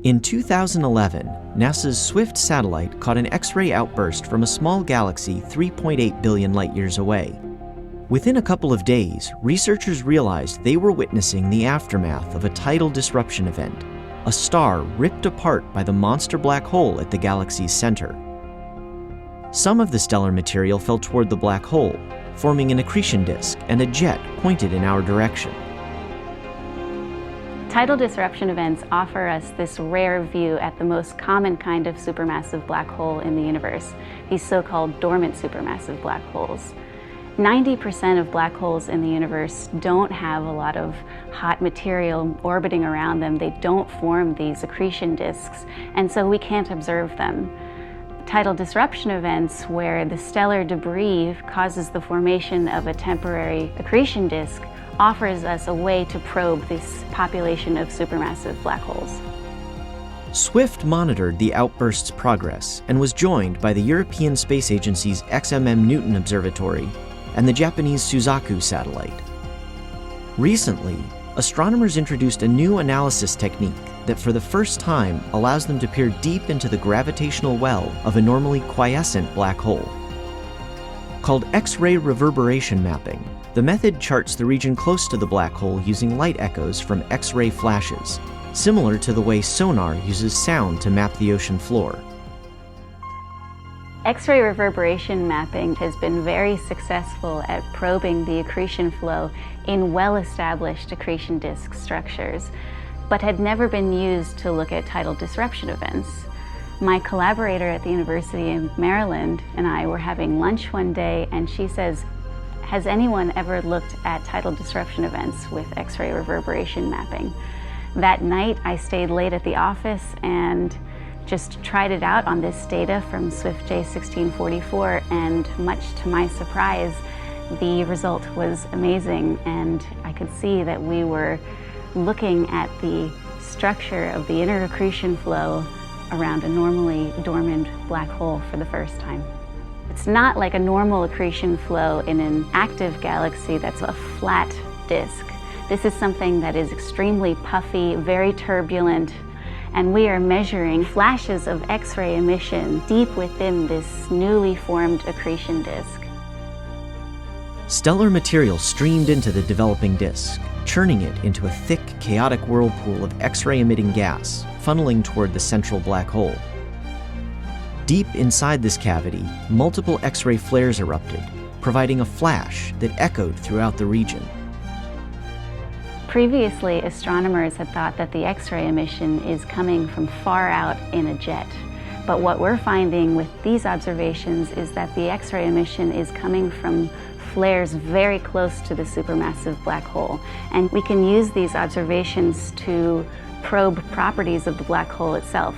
In 2011, NASA's Swift satellite caught an X-ray outburst from a small galaxy 3.8 billion light-years away. Within a couple of days, researchers realized they were witnessing the aftermath of a tidal disruption event, a star ripped apart by the monster black hole at the galaxy's center. Some of the stellar material fell toward the black hole, forming an accretion disk and a jet pointed in our direction. Tidal disruption events offer us this rare view at the most common kind of supermassive black hole in the universe, these so-called dormant supermassive black holes. 90% of black holes in the universe don't have a lot of hot material orbiting around them. They don't form these accretion disks, and so we can't observe them. Tidal disruption events, where the stellar debris causes the formation of a temporary accretion disk, offers us a way to probe this population of supermassive black holes. Swift monitored the outburst's progress and was joined by the European Space Agency's XMM-Newton observatory and the Japanese Suzaku satellite. Recently, astronomers introduced a new analysis technique that for the first time allows them to peer deep into the gravitational well of a normally quiescent black hole. Called X-ray reverberation mapping, the method charts the region close to the black hole using light echoes from X-ray flashes, similar to the way sonar uses sound to map the ocean floor. X-ray reverberation mapping has been very successful at probing the accretion flow in well-established accretion disk structures, but had never been used to look at tidal disruption events. My collaborator at the University of Maryland and I were having lunch one day, and she says, "Has anyone ever looked at tidal disruption events with X-ray reverberation mapping?" That night, I stayed late at the office and just tried it out on this data from Swift J1644, and much to my surprise, the result was amazing, and I could see that we were looking at the structure of the inner accretion flow around a normally dormant black hole for the first time. It's not like a normal accretion flow in an active galaxy that's a flat disk. This is something that is extremely puffy, very turbulent, and we are measuring flashes of X-ray emission deep within this newly formed accretion disk. Stellar material streamed into the developing disk, churning it into a thick, chaotic whirlpool of X-ray emitting gas, funneling toward the central black hole. Deep inside this cavity, multiple X-ray flares erupted, providing a flash that echoed throughout the region. Previously, astronomers had thought that the X-ray emission is coming from far out in a jet. But what we're finding with these observations is that the X-ray emission is coming from flares very close to the supermassive black hole. And we can use these observations to probe properties of the black hole itself.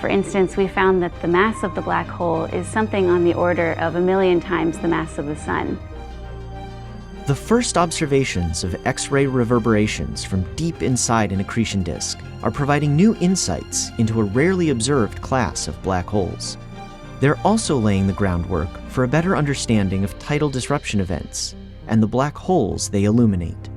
For instance, we found that the mass of the black hole is something on the order of 1,000,000 times the mass of the Sun. The first observations of X-ray reverberations from deep inside an accretion disk are providing new insights into a rarely observed class of black holes. They're also laying the groundwork for a better understanding of tidal disruption events and the black holes they illuminate.